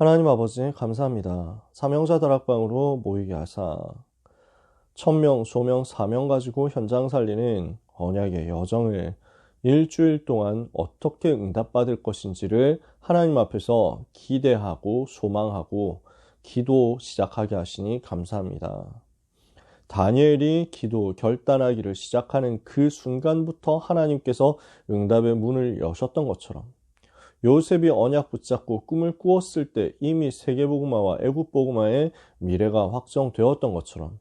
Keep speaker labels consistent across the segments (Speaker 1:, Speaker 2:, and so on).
Speaker 1: 하나님 아버지 감사합니다. 사명자 다락방으로 모이게 하사 천명, 소명, 사명 가지고 현장 살리는 언약의 여정을 일주일 동안 어떻게 응답받을 것인지를 하나님 앞에서 기대하고 소망하고 기도 시작하게 하시니 감사합니다. 다니엘이 기도 결단하기를 시작하는 그 순간부터 하나님께서 응답의 문을 여셨던 것처럼 요셉이 언약 붙잡고 꿈을 꾸었을 때 이미 세계복음화와 애국복음화의 미래가 확정되었던 것처럼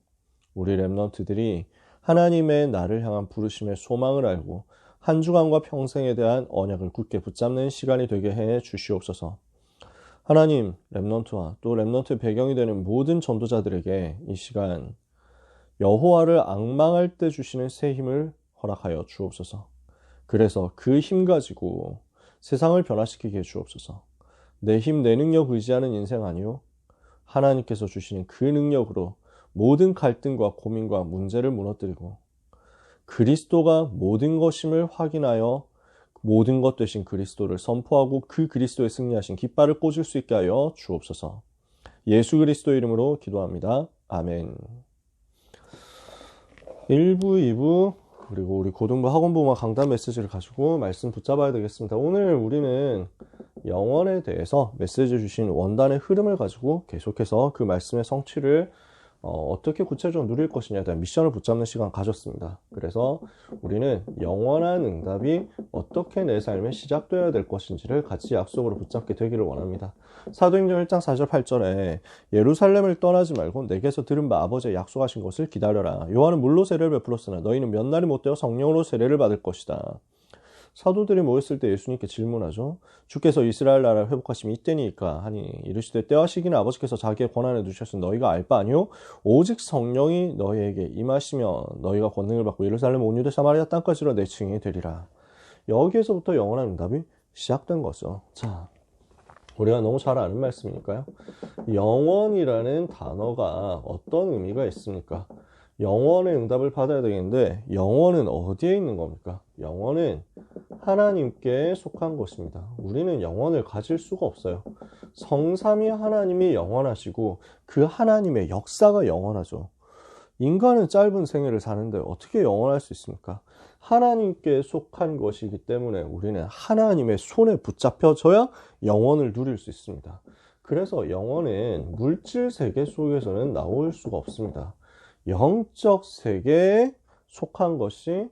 Speaker 1: 우리 렘넌트들이 하나님의 나를 향한 부르심의 소망을 알고 한 주간과 평생에 대한 언약을 굳게 붙잡는 시간이 되게 해 주시옵소서. 하나님, 렘넌트와 또 렘넌트의 배경이 되는 모든 전도자들에게 이 시간 여호와를 앙망할 때 주시는 새 힘을 허락하여 주옵소서. 그래서 그 힘 가지고 세상을 변화시키게 해 주옵소서. 내 힘, 내 능력 의지하는 인생 아니요. 하나님께서 주시는 그 능력으로 모든 갈등과 고민과 문제를 무너뜨리고 그리스도가 모든 것임을 확인하여 모든 것 되신 그리스도를 선포하고 그 그리스도에 승리하신 깃발을 꽂을 수 있게 하여 주옵소서. 예수 그리스도 이름으로 기도합니다. 아멘. 1부, 2부 그리고 우리 고등부 학원부마 강단 메시지를 가지고 말씀 붙잡아야 되겠습니다. 오늘 우리는 영원에 대해서 메시지 주신 원단의 흐름을 가지고 계속해서 그 말씀의 성취를 어떻게 구체적으로 누릴 것이냐에 대한 미션을 붙잡는 시간 가졌습니다. 그래서 우리는 영원한 응답이 어떻게 내 삶에 시작되어야 될 것인지를 같이 약속으로 붙잡게 되기를 원합니다. 사도행전 1장 4절 8절에 예루살렘을 떠나지 말고 내게서 들은 바 아버지의 약속하신 것을 기다려라. 요한은 물로 세례를 베풀었으나 너희는 몇 날이 못되어 성령으로 세례를 받을 것이다. 사도들이 모였을 때 예수님께 질문하죠. 주께서 이스라엘 나라를 회복하시면 이때니까 하니 이르시되 때와 시기는 아버지께서 자기의 권한에 두셨으니 너희가 알 바 아니요 오직 성령이 너희에게 임하시면 너희가 권능을 받고 예루살렘 온 유대 사마리아 땅까지로 내 증인이 되리라. 여기에서부터 영원한 응답이 시작된 거죠. 자, 우리가 너무 잘 아는 말씀이니까요. 영원이라는 단어가 어떤 의미가 있습니까? 영원의 응답을 받아야 되겠는데 영원은 어디에 있는 겁니까? 영원은 하나님께 속한 것입니다. 우리는 영원을 가질 수가 없어요. 성삼위 하나님이 영원하시고 그 하나님의 역사가 영원하죠. 인간은 짧은 생애를 사는데 어떻게 영원할 수 있습니까? 하나님께 속한 것이기 때문에 우리는 하나님의 손에 붙잡혀져야 영원을 누릴 수 있습니다. 그래서 영원은 물질 세계 속에서는 나올 수가 없습니다. 영적 세계에 속한 것이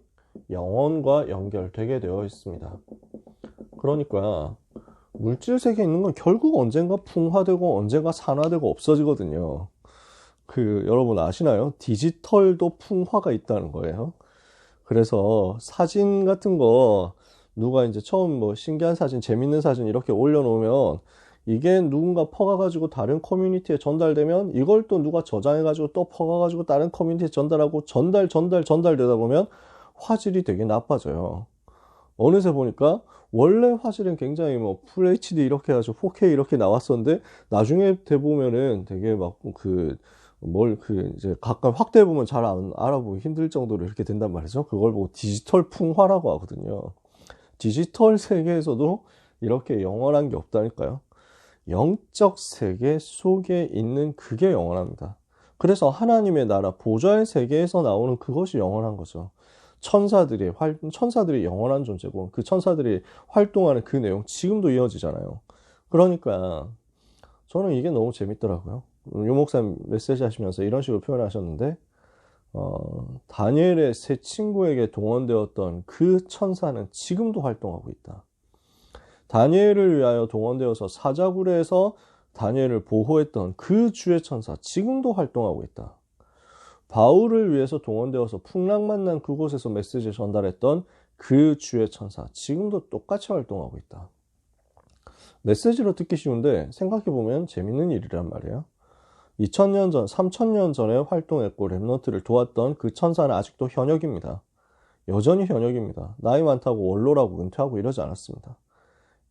Speaker 1: 영원과 연결되게 되어 있습니다. 그러니까 물질 세계에 있는 건 결국 언젠가 풍화되고 언젠가 산화되고 없어지거든요. 여러분 아시나요? 디지털도 풍화가 있다는 거예요. 그래서 사진 같은 거 누가 이제 처음 신기한 사진, 재밌는 사진 이렇게 올려놓으면 이게 누군가 퍼가가지고 다른 커뮤니티에 전달되면 이걸 또 누가 저장해가지고 또 퍼가가지고 다른 커뮤니티에 전달하고 전달되다 보면 화질이 되게 나빠져요. 어느새 보니까 원래 화질은 굉장히 풀 HD 이렇게 해가지고 4K 이렇게 나왔었는데 나중에 돼보면은 되게 이제 가끔 확대해보면 잘 알아보기 힘들 정도로 이렇게 된단 말이죠. 그걸 보고 디지털 풍화라고 하거든요. 디지털 세계에서도 이렇게 영원한 게 없다니까요. 영적 세계 속에 있는 그게 영원합니다. 그래서 하나님의 나라 보좌의 세계에서 나오는 그것이 영원한 거죠. 천사들이 영원한 존재고 그 천사들이 활동하는 그 내용 지금도 이어지잖아요. 그러니까 저는 이게 너무 재밌더라고요. 유 목사님 메시지 하시면서 이런 식으로 표현하셨는데 다니엘의 새 친구에게 동원되었던 그 천사는 지금도 활동하고 있다. 다니엘을 위하여 동원되어서 사자굴에서 다니엘을 보호했던 그 주의 천사 지금도 활동하고 있다. 바울을 위해서 동원되어서 풍랑 만난 그곳에서 메시지를 전달했던 그 주의 천사 지금도 똑같이 활동하고 있다. 메시지로 듣기 쉬운데 생각해보면 재밌는 일이란 말이에요. 2000년 전, 3000년 전에 활동했고 렘넌트를 도왔던 그 천사는 아직도 현역입니다. 여전히 현역입니다. 나이 많다고 원로라고 은퇴하고 이러지 않았습니다.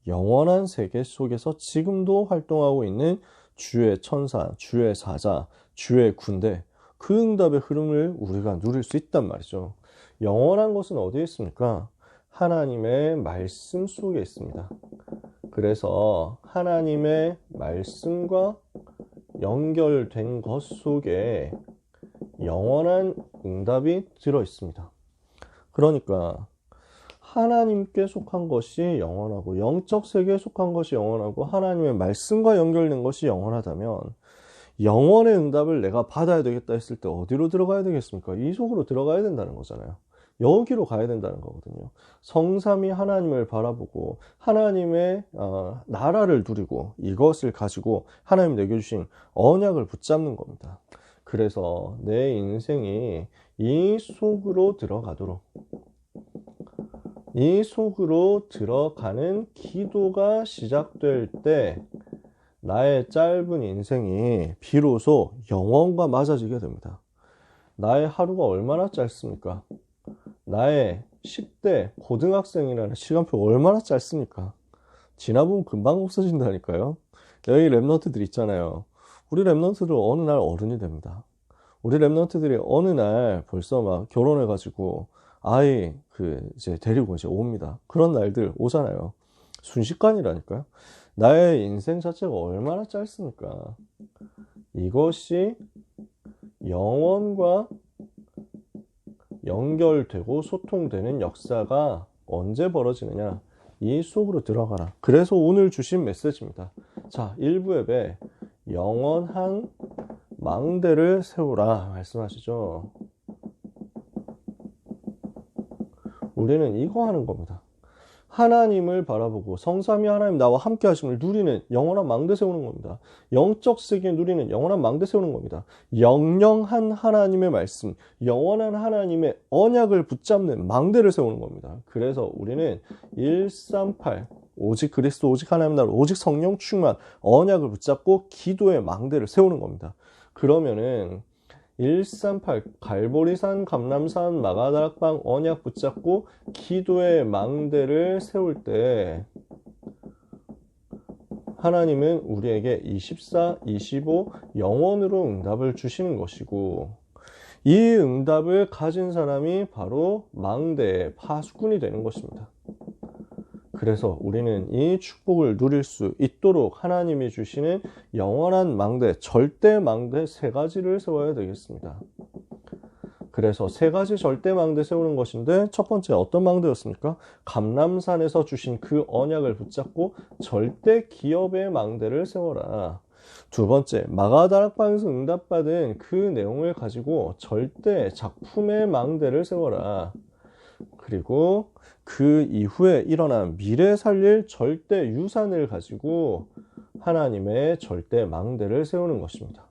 Speaker 1: 영원한 세계 속에서 지금도 활동하고 있는 주의 천사, 주의 사자, 주의 군대, 그 응답의 흐름을 우리가 누릴 수 있단 말이죠. 영원한 것은 어디에 있습니까? 하나님의 말씀 속에 있습니다. 그래서 하나님의 말씀과 연결된 것 속에 영원한 응답이 들어 있습니다. 그러니까 하나님께 속한 것이 영원하고 영적 세계에 속한 것이 영원하고 하나님의 말씀과 연결된 것이 영원하다면 영원의 응답을 내가 받아야 되겠다 했을 때 어디로 들어가야 되겠습니까? 이 속으로 들어가야 된다는 거잖아요. 여기로 가야 된다는 거거든요. 성삼위 하나님을 바라보고 하나님의 나라를 누리고 이것을 가지고 하나님 내게 주신 언약을 붙잡는 겁니다. 그래서 내 인생이 이 속으로 들어가도록, 이 속으로 들어가는 기도가 시작될 때 나의 짧은 인생이 비로소 영원과 맞아지게 됩니다. 나의 하루가 얼마나 짧습니까? 나의 10대 고등학생이라는 시간표가 얼마나 짧습니까? 지나보면 금방 없어진다니까요. 여기 랩런트들 있잖아요. 우리 랩런트들 어느 날 어른이 됩니다. 우리 랩런트들이 어느 날 벌써 막 결혼해가지고 아이 이제 데리고 이제 옵니다. 그런 날들 오잖아요. 순식간이라니까요. 나의 인생 자체가 얼마나 짧습니까? 이것이 영원과 연결되고 소통되는 역사가 언제 벌어지느냐? 이 속으로 들어가라. 그래서 오늘 주신 메시지입니다. 자, 1부 앱에 영원한 망대를 세우라 말씀하시죠. 우리는 이거 하는 겁니다. 하나님을 바라보고 성삼위 하나님 나와 함께 하심을 누리는 영원한 망대 세우는 겁니다. 영적 세계 누리는 영원한 망대 세우는 겁니다. 영영한 하나님의 말씀, 영원한 하나님의 언약을 붙잡는 망대를 세우는 겁니다. 그래서 우리는 138 오직 그리스도, 오직 하나님 나라, 오직 성령 충만 언약을 붙잡고 기도의 망대를 세우는 겁니다. 그러면은 138 갈보리산, 감람산, 마가다락방 언약 붙잡고 기도의 망대를 세울 때 하나님은 우리에게 24, 25 영원으로 응답을 주시는 것이고 이 응답을 가진 사람이 바로 망대의 파수꾼이 되는 것입니다. 그래서 우리는 이 축복을 누릴 수 있도록 하나님이 주시는 영원한 망대, 절대 망대 세 가지를 세워야 되겠습니다. 그래서 세 가지 절대 망대 세우는 것인데 첫 번째 어떤 망대였습니까? 감람산에서 주신 그 언약을 붙잡고 절대 기업의 망대를 세워라. 두 번째, 마가다락방에서 응답받은 그 내용을 가지고 절대 작품의 망대를 세워라. 그리고 그 이후에 일어난 미래 살릴 절대 유산을 가지고 하나님의 절대 망대를 세우는 것입니다.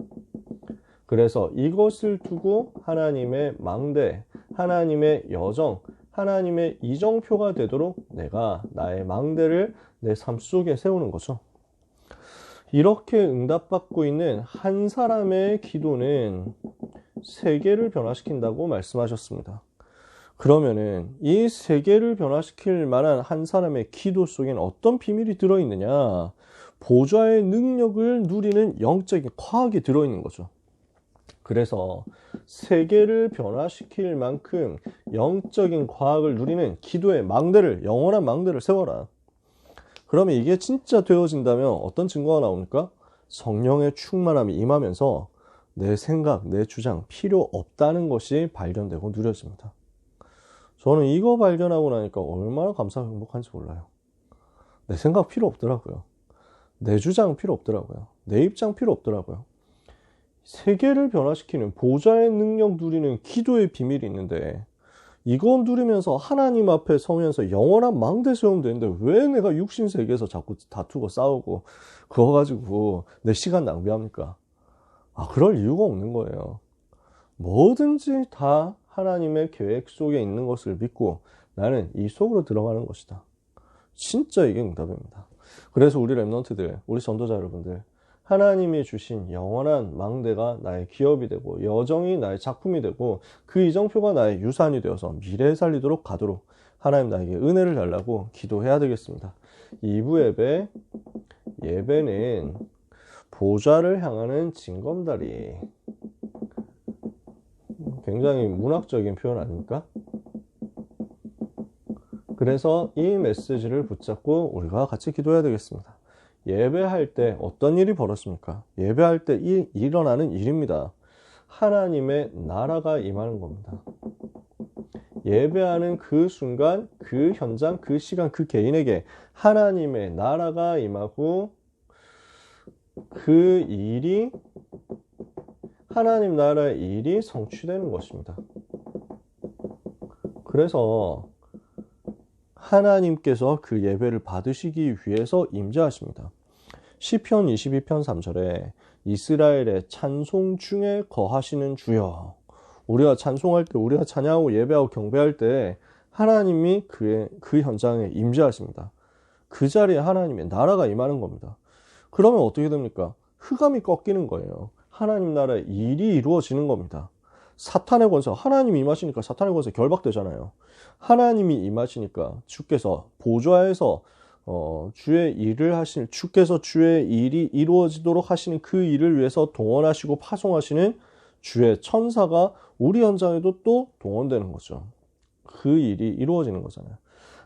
Speaker 1: 그래서 이것을 두고 하나님의 망대, 하나님의 여정, 하나님의 이정표가 되도록 내가 나의 망대를 내 삶 속에 세우는 거죠. 이렇게 응답받고 있는 한 사람의 기도는 세계를 변화시킨다고 말씀하셨습니다. 그러면은 이 세계를 변화시킬 만한 한 사람의 기도 속에는 어떤 비밀이 들어있느냐? 보좌의 능력을 누리는 영적인 과학이 들어있는 거죠. 그래서 세계를 변화시킬 만큼 영적인 과학을 누리는 기도의 망대를, 영원한 망대를 세워라. 그러면 이게 진짜 되어진다면 어떤 증거가 나옵니까? 성령의 충만함이 임하면서 내 생각, 내 주장 필요 없다는 것이 발견되고 누려집니다. 저는 이거 발견하고 나니까 얼마나 감사하고 행복한지 몰라요. 내 생각 필요 없더라고요. 내 주장 필요 없더라고요. 내 입장 필요 없더라고요. 세계를 변화시키는 보좌의 능력 누리는 기도의 비밀이 있는데 이건 누리면서 하나님 앞에 서면서 영원한 망대 세우면 되는데 왜 내가 육신 세계에서 자꾸 다투고 싸우고 그거 가지고 내 시간 낭비합니까? 그럴 이유가 없는 거예요. 뭐든지 다 하나님의 계획 속에 있는 것을 믿고 나는 이 속으로 들어가는 것이다. 진짜 이게 응답입니다. 그래서 우리 랩런트들, 우리 전도자 여러분들, 하나님이 주신 영원한 망대가 나의 기업이 되고 여정이 나의 작품이 되고 그 이정표가 나의 유산이 되어서 미래에 살리도록 가도록 하나님 나에게 은혜를 달라고 기도해야 되겠습니다. 2부 예배는 보좌를 향하는 징검다리. 굉장히 문학적인 표현 아닙니까? 그래서 이 메시지를 붙잡고 우리가 같이 기도해야 되겠습니다. 예배할 때 어떤 일이 벌어집니까? 예배할 때 일어나는 일입니다. 하나님의 나라가 임하는 겁니다. 예배하는 그 순간, 그 현장, 그 시간, 그 개인에게 하나님의 나라가 임하고 그 일이 하나님 나라의 일이 성취되는 것입니다. 그래서 하나님께서 그 예배를 받으시기 위해서 임재하십니다. 시편 22편 3절에 이스라엘의 찬송 중에 거하시는 주여. 우리가 찬송할 때, 우리가 찬양하고 예배하고 경배할 때 하나님이 그 현장에 임재하십니다. 그 자리에 하나님의 나라가 임하는 겁니다. 그러면 어떻게 됩니까? 흑암이 꺾이는 거예요. 하나님 나라의 일이 이루어지는 겁니다. 사탄의 권세, 하나님이 임하시니까 사탄의 권세 결박되잖아요. 하나님이 임하시니까 주께서 보좌에서 주의 일을 하시는, 주께서 주의 일이 이루어지도록 하시는 그 일을 위해서 동원하시고 파송하시는 주의 천사가 우리 현장에도 또 동원되는 거죠. 그 일이 이루어지는 거잖아요.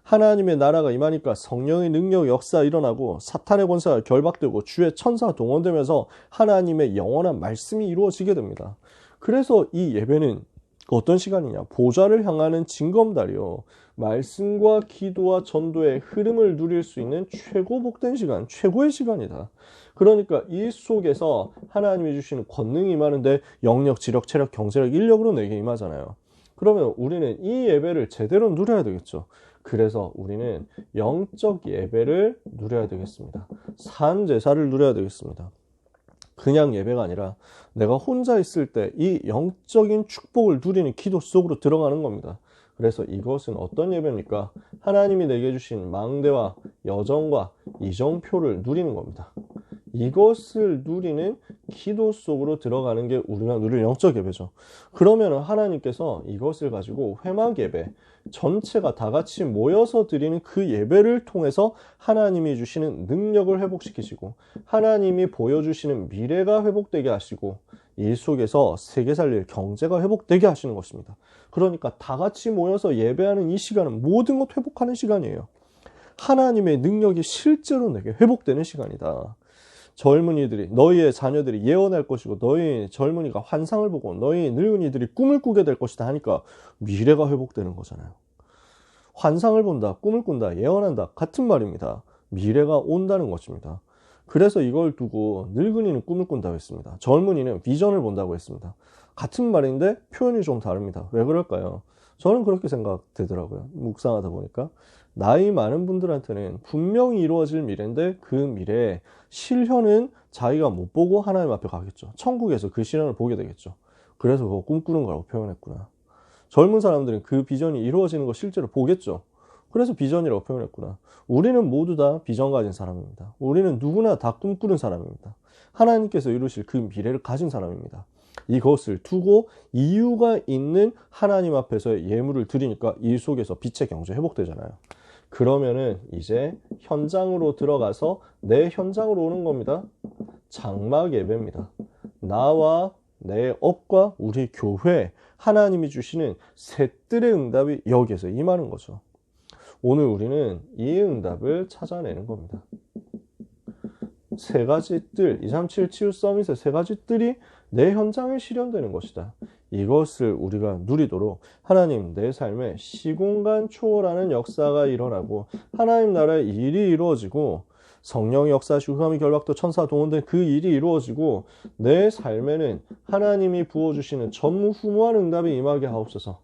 Speaker 1: 하나님의 나라가 임하니까 성령의 능력, 역사 일어나고 사탄의 권세가 결박되고 주의 천사가 동원되면서 하나님의 영원한 말씀이 이루어지게 됩니다. 그래서 이 예배는 어떤 시간이냐? 보좌를 향하는 징검다리요. 말씀과 기도와 전도의 흐름을 누릴 수 있는 최고 복된 시간, 최고의 시간이다. 그러니까 이 속에서 하나님이 주시는 권능이 임하는데 영력, 지력, 체력, 경제력, 인력으로 내게 임하잖아요. 그러면 우리는 이 예배를 제대로 누려야 되겠죠. 그래서 우리는 영적 예배를 누려야 되겠습니다. 산 제사를 누려야 되겠습니다. 그냥 예배가 아니라 내가 혼자 있을 때 이 영적인 축복을 누리는 기도 속으로 들어가는 겁니다. 그래서 이것은 어떤 예배입니까? 하나님이 내게 주신 망대와 여정과 이정표를 누리는 겁니다. 이것을 누리는 기도 속으로 들어가는 게 우리가 누릴 영적 예배죠. 그러면 하나님께서 이것을 가지고 회막 예배 전체가 다 같이 모여서 드리는 그 예배를 통해서 하나님이 주시는 능력을 회복시키시고 하나님이 보여주시는 미래가 회복되게 하시고 이 속에서 세계 살릴 경제가 회복되게 하시는 것입니다. 그러니까 다 같이 모여서 예배하는 이 시간은 모든 것 회복하는 시간이에요. 하나님의 능력이 실제로 내게 회복되는 시간이다. 젊은이들이, 너희의 자녀들이 예언할 것이고 너희 젊은이가 환상을 보고 너희 늙은이들이 꿈을 꾸게 될 것이다 하니까 미래가 회복되는 거잖아요. 환상을 본다, 꿈을 꾼다, 예언한다 같은 말입니다. 미래가 온다는 것입니다. 그래서 이걸 두고 늙은이는 꿈을 꾼다고 했습니다. 젊은이는 비전을 본다고 했습니다. 같은 말인데 표현이 좀 다릅니다. 왜 그럴까요? 저는 그렇게 생각되더라고요. 묵상하다 보니까. 나이 많은 분들한테는 분명히 이루어질 미래인데 그 미래의 실현은 자기가 못 보고 하나님 앞에 가겠죠. 천국에서 그 실현을 보게 되겠죠. 그래서 그거 꿈꾸는 거라고 표현했구나. 젊은 사람들은 그 비전이 이루어지는 거 실제로 보겠죠. 그래서 비전이라고 표현했구나. 우리는 모두 다 비전 가진 사람입니다. 우리는 누구나 다 꿈꾸는 사람입니다. 하나님께서 이루실 그 미래를 가진 사람입니다. 이것을 두고 이유가 있는 하나님 앞에서의 예물을 드리니까 이 속에서 빛의 경제 회복되잖아요. 그러면은 이제 현장으로 들어가서 내 현장으로 오는 겁니다. 장막 예배입니다. 나와 내 업과 우리 교회 하나님이 주시는 셋들의 응답이 여기에서 임하는 거죠. 오늘 우리는 이 응답을 찾아내는 겁니다. 세 가지 뜰, 237 치유 서밋의 세 가지 뜰이 내 현장에 실현되는 것이다. 이것을 우리가 누리도록 하나님 내 삶에 시공간 초월하는 역사가 일어나고 하나님 나라의 일이 이루어지고 성령의 역사하시고 흑암이 결박도 천사 동원된 그 일이 이루어지고 내 삶에는 하나님이 부어주시는 전무후무한 응답이 임하게 하옵소서.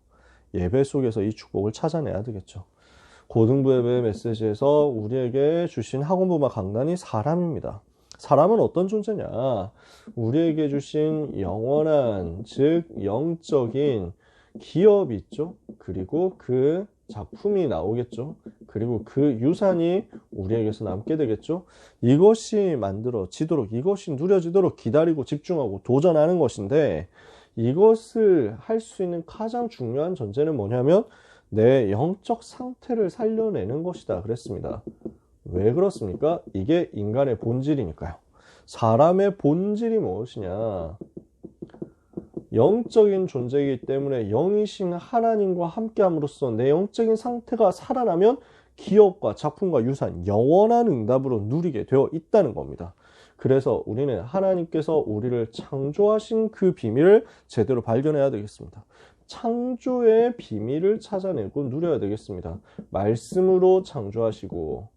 Speaker 1: 예배 속에서 이 축복을 찾아내야 되겠죠. 고등부 예배 메시지에서 우리에게 주신 학원부마 강단이 사람입니다. 사람은 어떤 존재냐? 우리에게 주신 영원한, 즉 영적인 기업이 있죠. 그리고 그 작품이 나오겠죠. 그리고 그 유산이 우리에게서 남게 되겠죠. 이것이 만들어지도록, 이것이 누려지도록 기다리고 집중하고 도전하는 것인데 이것을 할 수 있는 가장 중요한 전제는 뭐냐면 내 영적 상태를 살려내는 것이다 그랬습니다. 왜 그렇습니까? 이게 인간의 본질이니까요. 사람의 본질이 무엇이냐? 영적인 존재이기 때문에 영이신 하나님과 함께함으로써 내 영적인 상태가 살아나면 기업과 작품과 유산, 영원한 응답으로 누리게 되어 있다는 겁니다. 그래서 우리는 하나님께서 우리를 창조하신 그 비밀을 제대로 발견해야 되겠습니다. 창조의 비밀을 찾아내고 누려야 되겠습니다. 말씀으로 창조하시고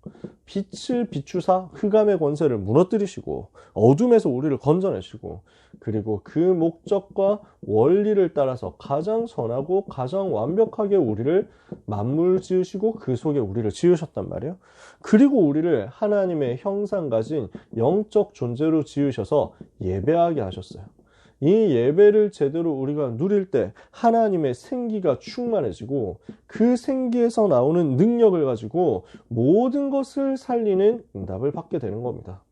Speaker 1: 빛을 비추사 흑암의 권세를 무너뜨리시고 어둠에서 우리를 건져내시고 그리고 그 목적과 원리를 따라서 가장 선하고 가장 완벽하게 우리를 만물 지으시고 그 속에 우리를 지으셨단 말이에요. 그리고 우리를 하나님의 형상 가진 영적 존재로 지으셔서 예배하게 하셨어요. 이 예배를 제대로 우리가 누릴 때 하나님의 생기가 충만해지고 그 생기에서 나오는 능력을 가지고 모든 것을 살리는 응답을 받게 되는 겁니다.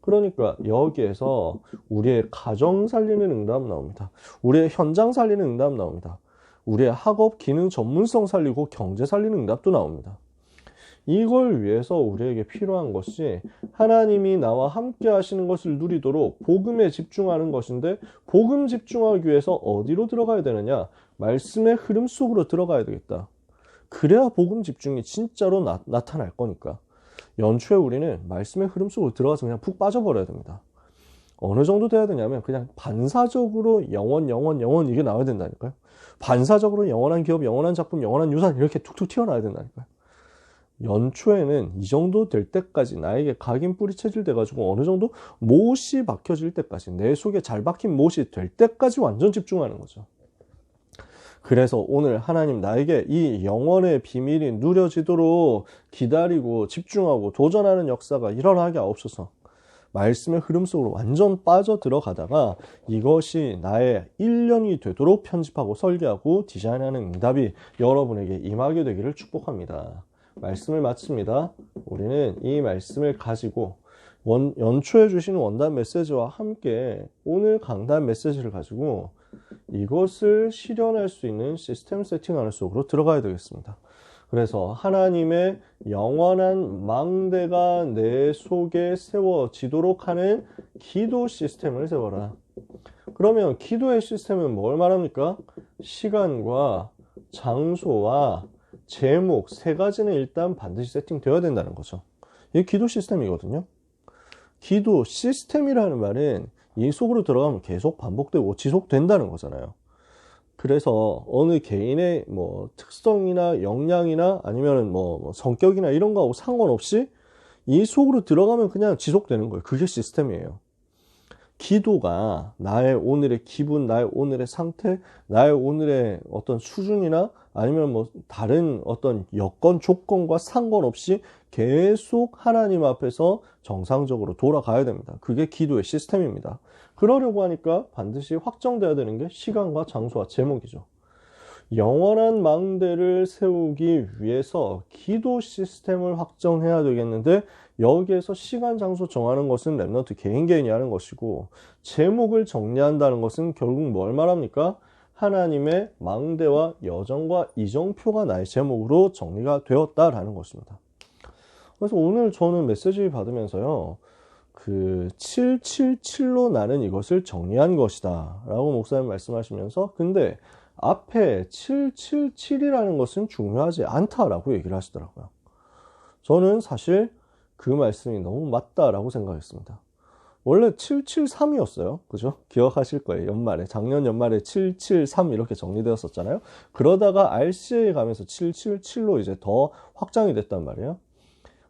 Speaker 1: 그러니까 여기에서 우리의 가정 살리는 응답 나옵니다. 우리의 현장 살리는 응답 나옵니다. 우리의 학업 기능 전문성 살리고 경제 살리는 응답도 나옵니다. 이걸 위해서 우리에게 필요한 것이 하나님이 나와 함께 하시는 것을 누리도록 복음에 집중하는 것인데 복음 집중하기 위해서 어디로 들어가야 되느냐? 말씀의 흐름 속으로 들어가야 되겠다. 그래야 복음 집중이 진짜로 나타날 거니까. 연초에 우리는 말씀의 흐름 속으로 들어가서 그냥 푹 빠져버려야 됩니다. 어느 정도 돼야 되냐면 그냥 반사적으로 영원 이게 나와야 된다니까요. 반사적으로 영원한 기업, 영원한 작품, 영원한 유산 이렇게 툭툭 튀어나와야 된다니까요. 연초에는 이 정도 될 때까지 나에게 각인 뿌리 체질 돼가지고 어느 정도 못이 박혀질 때까지 내 속에 잘 박힌 못이 될 때까지 완전 집중하는 거죠. 그래서 오늘 하나님 나에게 이 영원의 비밀이 누려지도록 기다리고 집중하고 도전하는 역사가 일어나게 하옵소서. 말씀의 흐름 속으로 완전 빠져 들어가다가 이것이 나의 1년이 되도록 편집하고 설계하고 디자인하는 응답이 여러분에게 임하게 되기를 축복합니다. 말씀을 마칩니다. 우리는 이 말씀을 가지고 연초에 주시는 원단 메시지와 함께 오늘 강단 메시지를 가지고 이것을 실현할 수 있는 시스템 세팅하는 속으로 들어가야 되겠습니다. 그래서 하나님의 영원한 망대가 내 속에 세워지도록 하는 기도 시스템을 세워라. 그러면 기도의 시스템은 뭘 말합니까? 시간과 장소와 제목 세 가지는 일단 반드시 세팅되어야 된다는 거죠. 이게 기도 시스템이거든요. 기도 시스템이라는 말은 이 속으로 들어가면 계속 반복되고 지속된다는 거잖아요. 그래서 어느 개인의 특성이나 역량이나 아니면 성격이나 이런 거하고 상관없이 이 속으로 들어가면 그냥 지속되는 거예요. 그게 시스템이에요. 기도가 나의 오늘의 기분, 나의 오늘의 상태, 나의 오늘의 어떤 수준이나 아니면 다른 어떤 여건, 조건과 상관없이 계속 하나님 앞에서 정상적으로 돌아가야 됩니다. 그게 기도의 시스템입니다. 그러려고 하니까 반드시 확정돼야 되는 게 시간과 장소와 제목이죠. 영원한 망대를 세우기 위해서 기도 시스템을 확정해야 되겠는데 여기에서 시간, 장소 정하는 것은 랩넌트 개인이 하는 것이고 제목을 정리한다는 것은 결국 뭘 말합니까? 하나님의 망대와 여정과 이정표가 나의 제목으로 정리가 되었다라는 것입니다. 그래서 오늘 저는 메시지 받으면서요. 그 777로 나는 이것을 정리한 것이다 라고 목사님 말씀하시면서 근데 앞에 777이라는 것은 중요하지 않다라고 얘기를 하시더라고요. 저는 사실 그 말씀이 너무 맞다라고 생각했습니다. 원래 773이었어요. 그죠? 기억하실 거예요. 작년 연말에 773 이렇게 정리되었었잖아요. 그러다가 RCA에 가면서 777로 이제 더 확장이 됐단 말이에요.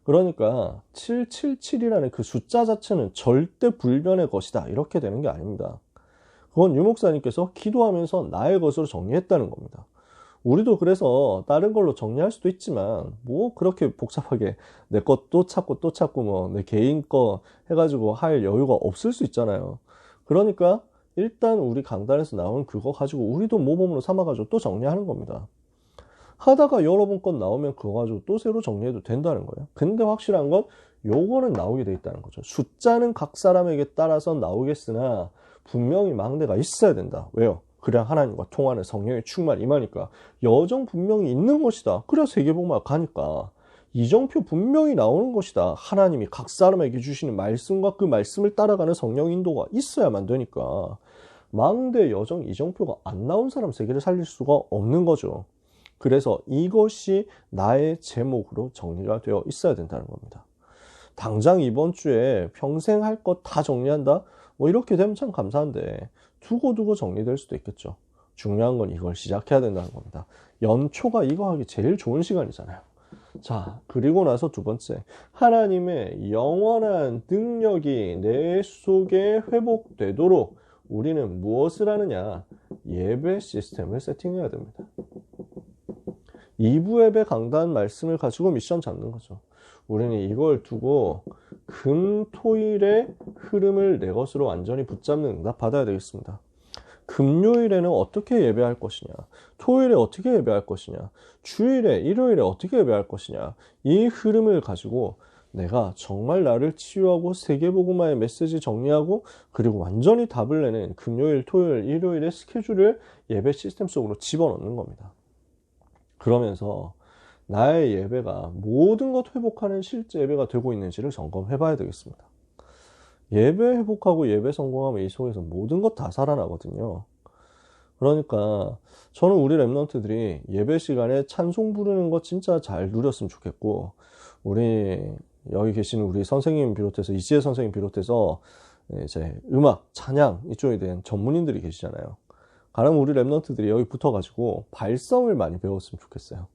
Speaker 1: 그러니까 777이라는 그 숫자 자체는 절대 불변의 것이다. 이렇게 되는 게 아닙니다. 그건 유 목사님께서 기도하면서 나의 것으로 정리했다는 겁니다. 우리도 그래서 다른 걸로 정리할 수도 있지만 그렇게 복잡하게 내 것도 찾고 또 찾고 내 개인 거 해가지고 할 여유가 없을 수 있잖아요. 그러니까 일단 우리 강단에서 나온 그거 가지고 우리도 모범으로 삼아가지고 또 정리하는 겁니다. 하다가 여러 번 건 나오면 그거 가지고 또 새로 정리해도 된다는 거예요. 근데 확실한 건 요거는 나오게 돼 있다는 거죠. 숫자는 각 사람에게 따라서 나오겠으나 분명히 망대가 있어야 된다. 왜요? 그래야 하나님과 통하는 성령의 충만이 임하니까. 여정 분명히 있는 것이다. 그래야 세계복음화 가니까. 이정표 분명히 나오는 것이다. 하나님이 각 사람에게 주시는 말씀과 그 말씀을 따라가는 성령 인도가 있어야만 되니까. 망대, 여정, 이정표가 안 나온 사람 세계를 살릴 수가 없는 거죠. 그래서 이것이 나의 제목으로 정리가 되어 있어야 된다는 겁니다. 당장 이번 주에 평생 할 것 다 정리한다? 뭐 이렇게 되면 참 감사한데 두고두고 정리될 수도 있겠죠. 중요한 건 이걸 시작해야 된다는 겁니다. 연초가 이거 하기 제일 좋은 시간이잖아요. 자, 그리고 나서 두 번째, 하나님의 영원한 능력이 내 속에 회복되도록 우리는 무엇을 하느냐? 예배 시스템을 세팅해야 됩니다. 2부 예배 강단 말씀을 가지고 미션 잡는 거죠. 우리는 이걸 두고 금, 토일의 흐름을 내 것으로 완전히 붙잡는 응답 받아야 되겠습니다. 금요일에는 어떻게 예배할 것이냐, 토요일에 어떻게 예배할 것이냐, 주일에, 일요일에 어떻게 예배할 것이냐, 이 흐름을 가지고 내가 정말 나를 치유하고 세계복음화의 메시지 정리하고 그리고 완전히 답을 내는 금요일, 토요일, 일요일의 스케줄을 예배 시스템 속으로 집어넣는 겁니다. 그러면서 나의 예배가 모든 것 회복하는 실제 예배가 되고 있는지를 점검해 봐야 되겠습니다. 예배 회복하고 예배 성공하면 이 속에서 모든 것 다 살아나거든요. 그러니까 저는 우리 랩런트들이 예배 시간에 찬송 부르는 거 진짜 잘 누렸으면 좋겠고, 우리 여기 계시는 우리 선생님 비롯해서 이지혜 선생님 비롯해서 이제 음악, 찬양 이쪽에 대한 전문인들이 계시잖아요. 가령 우리 랩런트들이 여기 붙어가지고 발성을 많이 배웠으면 좋겠어요.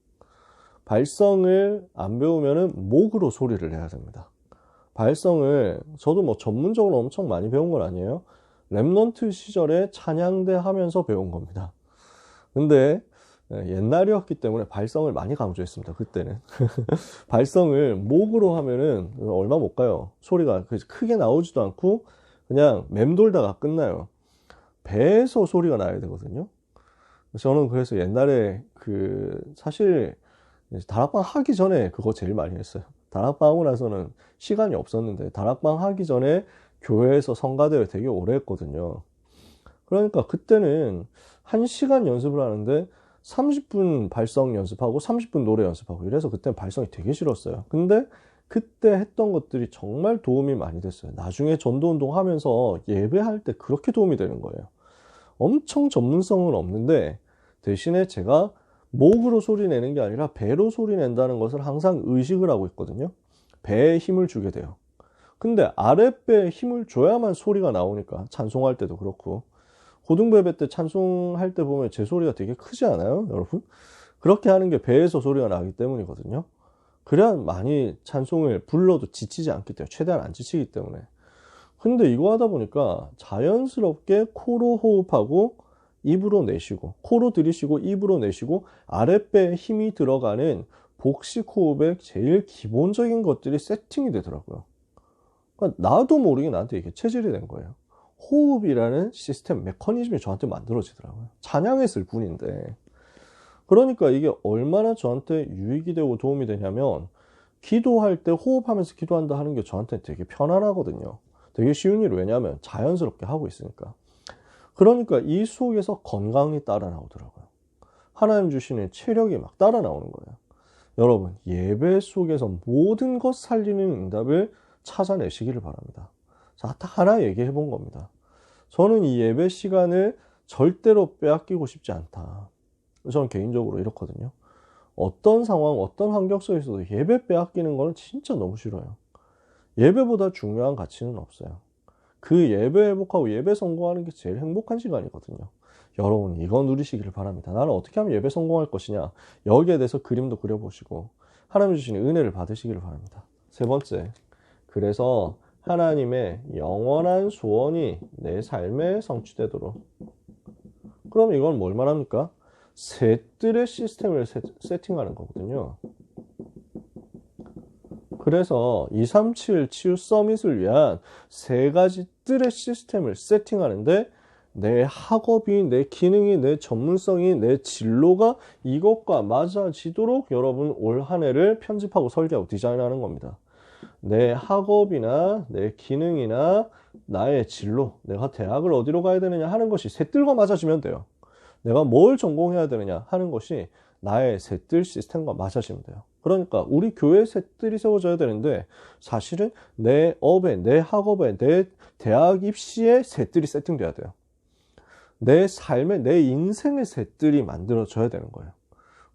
Speaker 1: 발성을 안 배우면은 목으로 소리를 내야 됩니다. 발성을 저도 뭐 전문적으로 엄청 많이 배운 건 아니에요. 랩런트 시절에 찬양대 하면서 배운 겁니다. 근데 옛날이었기 때문에 발성을 많이 강조했습니다. 그때는 발성을 목으로 하면은 얼마 못 가요. 소리가 크게 나오지도 않고 그냥 맴돌다가 끝나요. 배에서 소리가 나야 되거든요. 저는 그래서 옛날에 사실 다락방 하기 전에 그거 제일 많이 했어요. 다락방 하고 나서는 시간이 없었는데 다락방 하기 전에 교회에서 성가대회 되게 오래 했거든요. 그러니까 그때는 1시간 연습을 하는데 30분 발성 연습하고 30분 노래 연습하고 이래서 그때는 발성이 되게 싫었어요. 근데 그때 했던 것들이 정말 도움이 많이 됐어요. 나중에 전도운동 하면서 예배할 때 그렇게 도움이 되는 거예요. 엄청 전문성은 없는데 대신에 제가 목으로 소리 내는 게 아니라 배로 소리 낸다는 것을 항상 의식을 하고 있거든요. 배에 힘을 주게 돼요. 근데 아랫배에 힘을 줘야만 소리가 나오니까 찬송할 때도 그렇고 고등부 예배 때 찬송할 때 보면 제 소리가 되게 크지 않아요, 여러분? 그렇게 하는 게 배에서 소리가 나기 때문이거든요. 그래야 많이 찬송을 불러도 지치지 않기 때문에, 최대한 안 지치기 때문에. 근데 이거 하다 보니까 자연스럽게 코로 호흡하고 입으로 내쉬고, 코로 들이쉬고 입으로 내쉬고 아랫배에 힘이 들어가는 복식 호흡의 제일 기본적인 것들이 세팅이 되더라고요. 그러니까 나도 모르게 나한테 이게 체질이 된 거예요. 호흡이라는 시스템, 메커니즘이 저한테 만들어지더라고요. 찬양했을 뿐인데. 그러니까 이게 얼마나 저한테 유익이 되고 도움이 되냐면, 기도할 때 호흡하면서 기도한다 하는 게 저한테 되게 편안하거든요. 되게 쉬운 일, 왜냐하면 자연스럽게 하고 있으니까. 그러니까 이 속에서 건강이 따라 나오더라고요. 하나님 주시는 체력이 막 따라 나오는 거예요. 여러분, 예배 속에서 모든 것 살리는 응답을 찾아내시기를 바랍니다. 자, 딱 하나 얘기해 본 겁니다. 저는 이 예배 시간을 절대로 빼앗기고 싶지 않다. 저는 개인적으로 이렇거든요. 어떤 상황, 어떤 환경 속에서도 예배 빼앗기는 거는 진짜 너무 싫어요. 예배보다 중요한 가치는 없어요. 그 예배 회복하고 예배 성공하는 게 제일 행복한 시간이거든요. 여러분, 이거 누리시기를 바랍니다. 나는 어떻게 하면 예배 성공할 것이냐, 여기에 대해서 그림도 그려보시고 하나님 주시는 은혜를 받으시기를 바랍니다. 세 번째, 그래서 하나님의 영원한 소원이 내 삶에 성취되도록. 그럼 이건 뭘 말합니까? 셋들의 시스템을 세팅하는 거거든요. 그래서 237 치유 서밋을 위한 세 가지 뜰의 시스템을 세팅하는데, 내 학업이, 내 기능이, 내 전문성이, 내 진로가 이것과 맞아지도록 여러분 올 한 해를 편집하고 설계하고 디자인하는 겁니다. 내 학업이나 내 기능이나 나의 진로, 내가 대학을 어디로 가야 되느냐 하는 것이 셋들과 맞아지면 돼요. 내가 뭘 전공해야 되느냐 하는 것이 나의 셋들 시스템과 맞아지면 돼요. 그러니까 우리 교회 셋들이 세워져야 되는데, 사실은 내 업에, 내 학업에, 내 대학 입시에 셋들이 세팅돼야 돼요. 내 삶의, 내 인생의 셋들이 만들어져야 되는 거예요.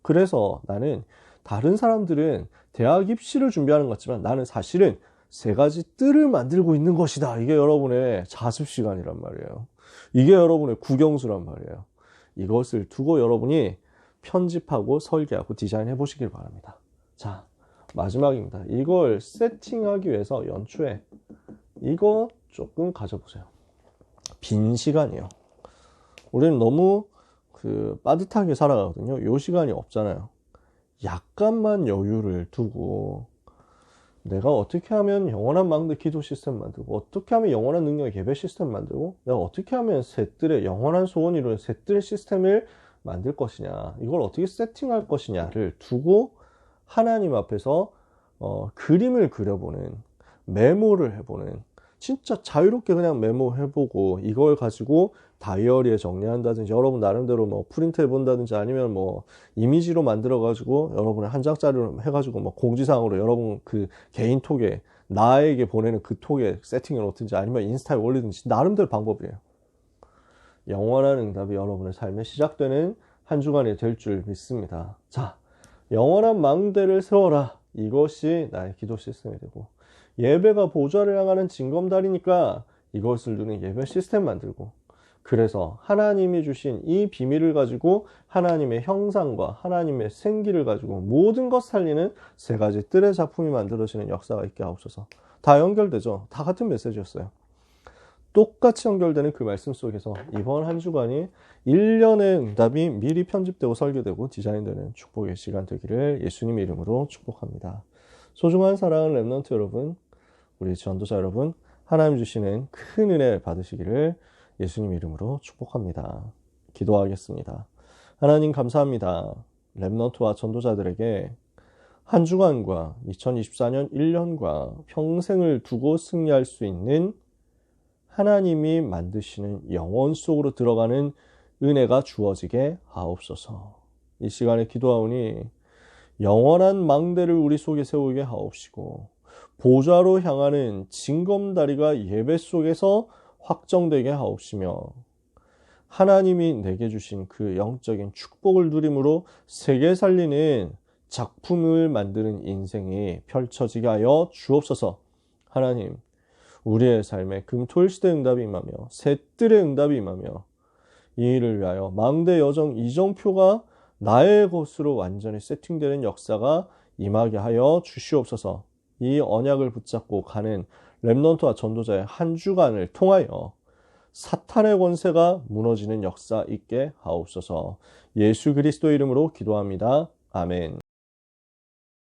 Speaker 1: 그래서 나는 다른 사람들은 대학 입시를 준비하는 것 같지만 나는 사실은 세 가지 뜰을 만들고 있는 것이다. 이게 여러분의 자습 시간이란 말이에요. 이게 여러분의 국영수란 말이에요. 이것을 두고 여러분이 편집하고 설계하고 디자인해 보시길 바랍니다. 자, 마지막입니다. 이걸 세팅하기 위해서 연초에 이거 조금 가져보세요. 빈 시간이요. 우리는 너무 빠듯하게 살아가거든요. 요 시간이 없잖아요. 약간만 여유를 두고 내가 어떻게 하면 영원한 망대 기도 시스템 만들고, 어떻게 하면 영원한 능력 예배 시스템 만들고, 내가 어떻게 하면 셋들의 영원한 소원 이루는 셋들의 시스템을 만들 것이냐, 이걸 어떻게 세팅할 것이냐를 두고 하나님 앞에서 그림을 그려보는, 메모를 해보는, 진짜 자유롭게 그냥 메모해보고 이걸 가지고 다이어리에 정리한다든지, 여러분 나름대로 뭐 프린트 해본다든지, 아니면 뭐 이미지로 만들어가지고 여러분의 한 장짜리로 해가지고 뭐 공지사항으로 여러분 그 개인 톡에 나에게 보내는 그 톡에 세팅해 놓든지, 아니면 인스타에 올리든지, 나름대로 방법이에요. 영원한 응답이 여러분의 삶에 시작되는 한 주간이 될 줄 믿습니다. 자, 영원한 망대를 세워라. 이것이 나의 기도 시스템이 되고, 예배가 보좌를 향하는 징검다리니까 이것을 누는 예배 시스템 만들고, 그래서 하나님이 주신 이 비밀을 가지고 하나님의 형상과 하나님의 생기를 가지고 모든 것 살리는 세 가지 뜰의 작품이 만들어지는 역사가 있게 하옵소서. 다 연결되죠? 다 같은 메시지였어요. 똑같이 연결되는 그 말씀 속에서 이번 한 주간이 1년의 응답이 미리 편집되고 설계되고 디자인되는 축복의 시간 되기를 예수님의 이름으로 축복합니다. 소중한 사랑하는 렘넌트 여러분, 우리 전도자 여러분, 하나님 주시는 큰 은혜 받으시기를 예수님 이름으로 축복합니다. 기도하겠습니다. 하나님 감사합니다. 렘넌트와 전도자들에게 한 주간과 2024년 1년과 평생을 두고 승리할 수 있는 하나님이 만드시는 영원 속으로 들어가는 은혜가 주어지게 하옵소서. 이 시간에 기도하오니 영원한 망대를 우리 속에 세우게 하옵시고, 보좌로 향하는 징검다리가 예배 속에서 확정되게 하옵시며, 하나님이 내게 주신 그 영적인 축복을 누림으로 세계 살리는 작품을 만드는 인생이 펼쳐지게 하여 주옵소서. 하나님, 우리의 삶에 금토일시대 응답이 임하며 셋들의 응답이 임하며 이 일을 위하여 망대 여정 이정표가 나의 것으로 완전히 세팅되는 역사가 임하게 하여 주시옵소서. 이 언약을 붙잡고 가는 렘넌트와 전도자의 한 주간을 통하여 사탄의 권세가 무너지는 역사 있게 하옵소서. 예수 그리스도 이름으로 기도합니다. 아멘.